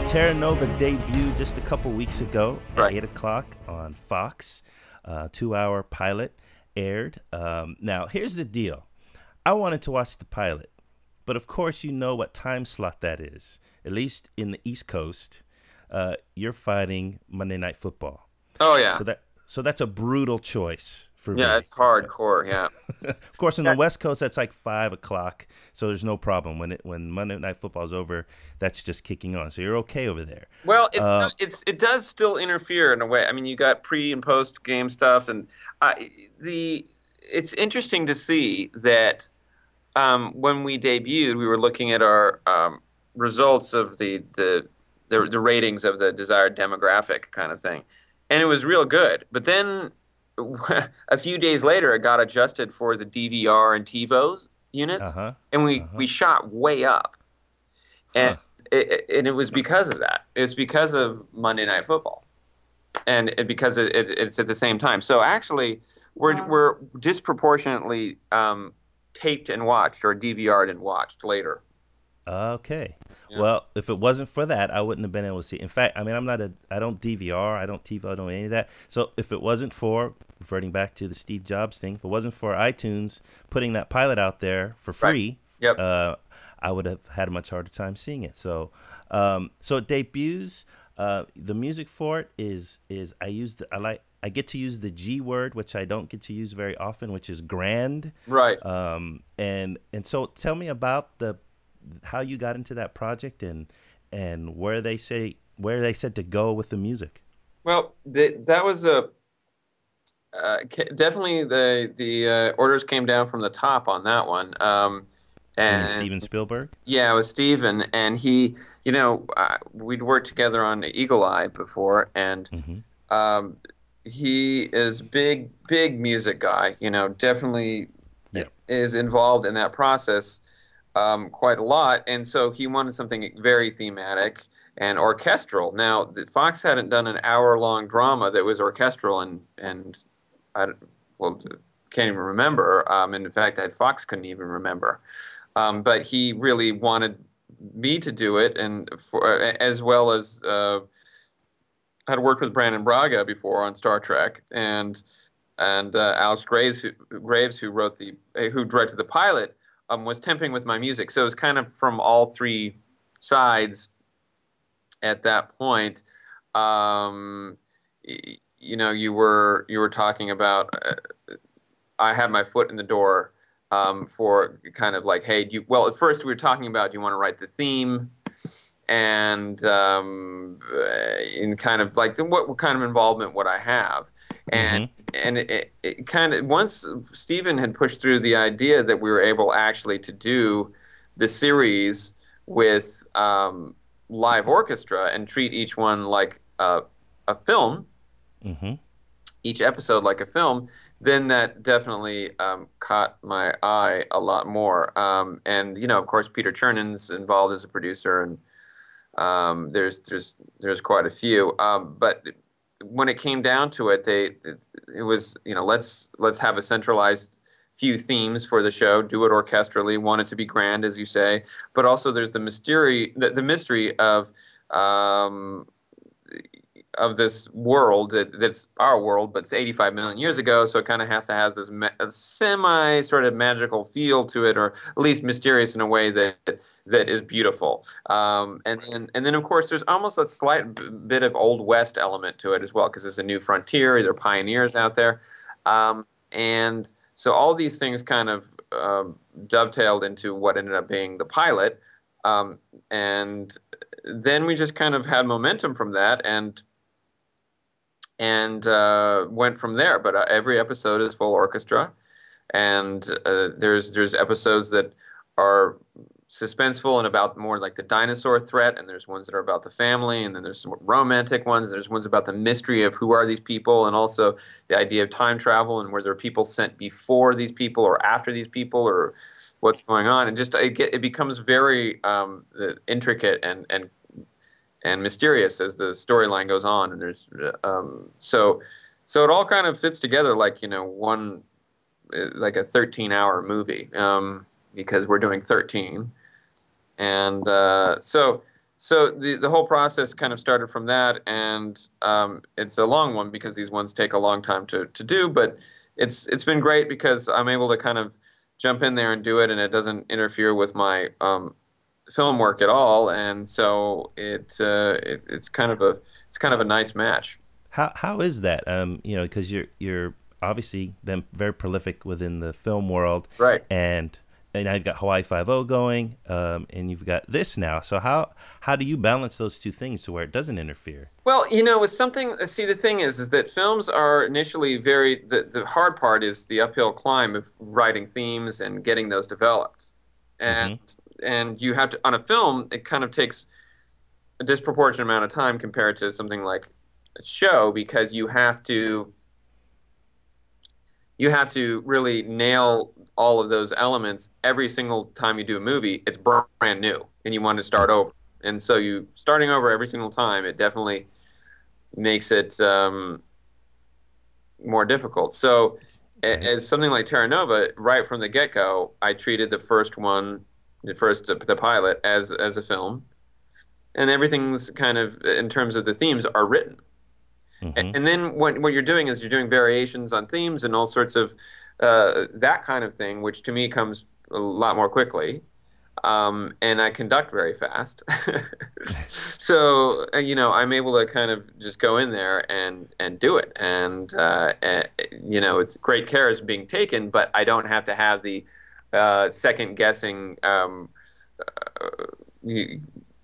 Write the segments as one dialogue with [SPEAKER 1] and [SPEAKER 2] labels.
[SPEAKER 1] Terra Nova debuted just a couple weeks ago at
[SPEAKER 2] Right.
[SPEAKER 1] 8 o'clock on Fox. 2-hour pilot aired. Now, here's the deal. I wanted to watch the pilot, but of course you know what time slot that is. At least in the East Coast, you're fighting Monday Night Football.
[SPEAKER 2] Oh yeah.
[SPEAKER 1] So that's a brutal choice for me.
[SPEAKER 2] Yeah, it's hardcore. Yeah.
[SPEAKER 1] Of course, on the West Coast, that's like 5 o'clock, so there's no problem. When Monday Night Football is over, that's just kicking on. So you're okay over there.
[SPEAKER 2] Well, it's not, it does still interfere in a way. I mean, you got pre and post game stuff, and the it's interesting to see that when we debuted, we were looking at our results of the ratings of the desired demographic kind of thing, and it was real good. But then a few days later, it got adjusted for the DVR and TiVos units,
[SPEAKER 1] Uh-huh.
[SPEAKER 2] and we shot way up,
[SPEAKER 1] Huh.
[SPEAKER 2] and it was because of that. It's because of Monday Night Football, and because it's at the same time. So actually, we're disproportionately taped and watched, or DVR'd and watched later.
[SPEAKER 1] Okay.
[SPEAKER 2] Yeah.
[SPEAKER 1] Well, if it wasn't for that, I wouldn't have been able to see. In fact, I mean, I don't DVR, I don't TiVo, I don't any of that. So if it wasn't for, reverting back to the Steve Jobs thing, if it wasn't for iTunes putting that pilot out there for free,
[SPEAKER 2] Yep.
[SPEAKER 1] I would have had a much harder time seeing it. So, so it debuts. The music for it is I get to use the G word, which I don't get to use very often, which is grand.
[SPEAKER 2] Right.
[SPEAKER 1] And so tell me about how you got into that project and where they said to go with the music.
[SPEAKER 2] Well, that was definitely the orders came down from the top on that one.
[SPEAKER 1] You mean
[SPEAKER 2] And
[SPEAKER 1] Steven Spielberg?
[SPEAKER 2] yeah, it was Steven, and he, we'd worked together on Eagle Eye before, and
[SPEAKER 1] Mm-hmm.
[SPEAKER 2] he is big music guy. Definitely
[SPEAKER 1] Yeah.
[SPEAKER 2] is involved in that process quite a lot, and so he wanted something very thematic and orchestral. Now, Fox hadn't done an hour-long drama that was orchestral, and I well can't even remember. And in fact, Fox couldn't even remember. But he really wanted me to do it, and as well as had worked with Brandon Braga before on Star Trek, and Alex Graves, who directed the pilot, was temping with my music. So it was kind of from all three sides at that point. You were talking about. I had my foot in the door for kind of like, hey, at first we were talking about, do you want to write the theme? And in kind of like, what kind of involvement would I have? And it kind of, once Stephen had pushed through the idea that we were able actually to do the series with live orchestra and treat each one like a film,
[SPEAKER 1] Mm-hmm.
[SPEAKER 2] each episode like a film, then that definitely caught my eye a lot more. And of course, Peter Chernon's involved as a producer, and there's quite a few. But when it came down to it, it was let's have a centralized few themes for the show, do it orchestrally, want it to be grand, as you say, but also there's the mystery of this world that's our world, but it's 85 million years ago, so it kind of has to have this semi sort of magical feel to it, or at least mysterious in a way that is beautiful. And then of course there's almost a slight bit of Old West element to it as well, because it's a new frontier. There are pioneers out there, and so all these things kind of dovetailed into what ended up being the pilot, and then we just kind of had momentum from that, and went from there. But every episode is full orchestra, and there's episodes that are suspenseful and about more like the dinosaur threat, and there's ones that are about the family, and then there's some romantic ones. There's ones about the mystery of who are these people, and also the idea of time travel, and were there people sent before these people or after these people, or what's going on. And just it becomes very intricate and mysterious as the storyline goes on, and there's so it all kind of fits together like one like a 13-hour movie, because we're doing 13, and so So the whole process kind of started from that, and it's a long one because these ones take a long time to do. But it's been great because I'm able to kind of jump in there and do it, and it doesn't interfere with my film work at all, and so it's kind of a nice match.
[SPEAKER 1] How is that? Because you're obviously been very prolific within the film world,
[SPEAKER 2] Right.
[SPEAKER 1] and now you've got Hawaii Five O going, and you've got this now. So how do you balance those two things to where it doesn't interfere?
[SPEAKER 2] Well, it's something. See, the thing is that films are initially the hard part is the uphill climb of writing themes and getting those developed, and
[SPEAKER 1] Hmm.
[SPEAKER 2] and you have to on a film it kind of takes a disproportionate amount of time compared to something like a show because you have to really nail all of those elements every single time you do a movie. It's brand new, and you want to start over. And so you starting over every single time, it definitely makes it more difficult. So,
[SPEAKER 1] Right.
[SPEAKER 2] as something like Terra Nova, right from the get-go, I treated the first one, the pilot, as a film, and everything's kind of in terms of the themes are written.
[SPEAKER 1] Hmm.
[SPEAKER 2] And then what you're doing is you're doing variations on themes and all sorts of that kind of thing, which to me comes a lot more quickly. And I conduct very fast. So, I'm able to kind of just go in there and do it. It's great care is being taken, but I don't have to have the second guessing,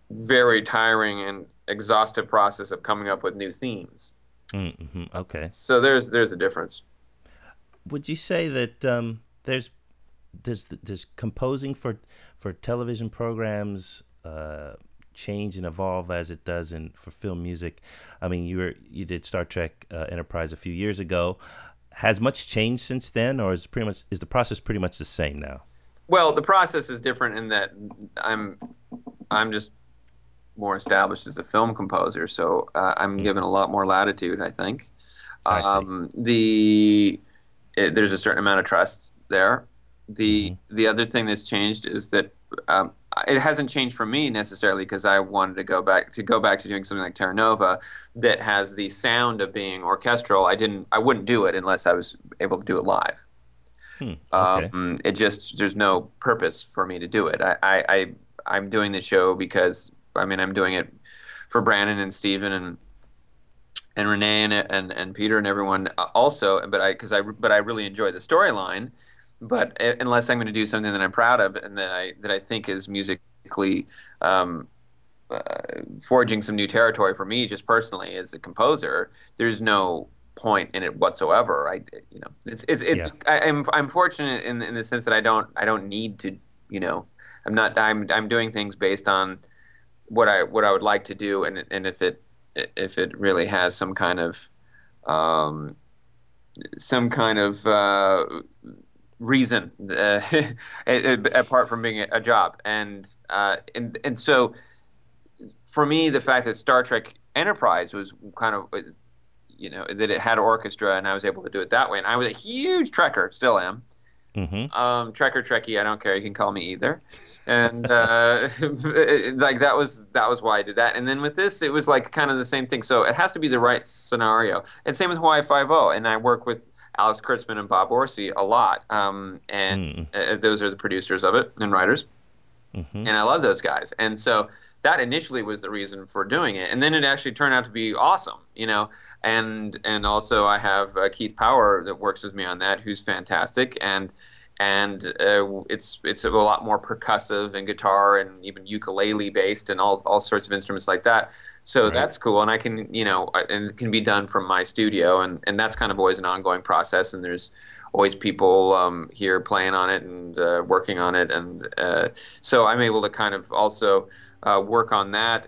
[SPEAKER 2] very tiring and exhaustive process of coming up with new themes.
[SPEAKER 1] Hmm. Okay.
[SPEAKER 2] So there's a difference.
[SPEAKER 1] Would you say that there's does composing for television programs change and evolve as it does in for film music? I mean, you did Star Trek Enterprise a few years ago. Has much changed since then, or is the process pretty much the same now?
[SPEAKER 2] Well, the process is different in that I'm I'm just more established as a film composer, so I'm
[SPEAKER 1] Mm,
[SPEAKER 2] given a lot more latitude, I think.
[SPEAKER 1] I see.
[SPEAKER 2] There's a certain amount of trust there.
[SPEAKER 1] Hmm.
[SPEAKER 2] The other thing that's changed is that um, it hasn't changed for me necessarily because I wanted to go back to doing something like Terra Nova that has the sound of being orchestral. I wouldn't do it unless I was able to do it live.
[SPEAKER 1] Hmm. Okay.
[SPEAKER 2] It just there's no purpose for me to do it. I'm doing the show because I'm doing it for Brandon and Steven and Renee and Peter and everyone also. But I really enjoy the storyline. But unless I'm going to do something that I'm proud of and that I think is musically um, uh, forging some new territory for me, just personally as a composer, there's no point in it whatsoever. It's
[SPEAKER 1] Yeah.
[SPEAKER 2] I'm fortunate in the sense that I don't need to, you know, I'm doing things based on what I would like to do, and if it really has um, some kind of reason apart from being a job, and so for me, the fact that Star Trek Enterprise was kind of that it had orchestra and I was able to do it that way, and I was a huge Trekker, still am.
[SPEAKER 1] Hmm.
[SPEAKER 2] Trekker, Trekkie, I don't care. You can call me either. And like that was why I did that. And then with this, it was like kind of the same thing. So it has to be the right scenario. And same with Hawaii Five O. And I work with Alex Kurtzman and Bob Orsi a lot. And
[SPEAKER 1] Mm.
[SPEAKER 2] those are the producers of it and writers.
[SPEAKER 1] Hmm.
[SPEAKER 2] And I love those guys. And so that initially was the reason for doing it. And then it actually turned out to be awesome, And also I have Keith Power that works with me on that, who's fantastic. And it's a lot more percussive and guitar and even ukulele based and all sorts of instruments like that. So
[SPEAKER 1] Right.
[SPEAKER 2] that's cool, and I can and it can be done from my studio, and that's kind of always an ongoing process. And there's always people here playing on it and working on it, and so I'm able to kind of also work on that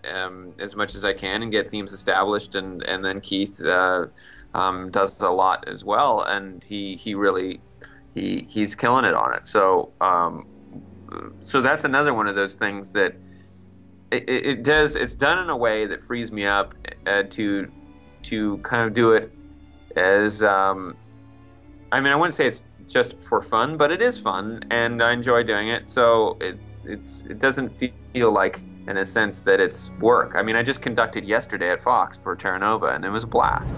[SPEAKER 2] as much as I can and get themes established, and then Keith does a lot as well, and he really he's killing it on it. So that's another one of those things that it does. It's done in a way that frees me up to kind of do it as I wouldn't say it's just for fun, but it is fun and I enjoy doing it. So it doesn't feel like in a sense that it's work. I mean, I just conducted yesterday at Fox for Terra Nova, and it was a blast.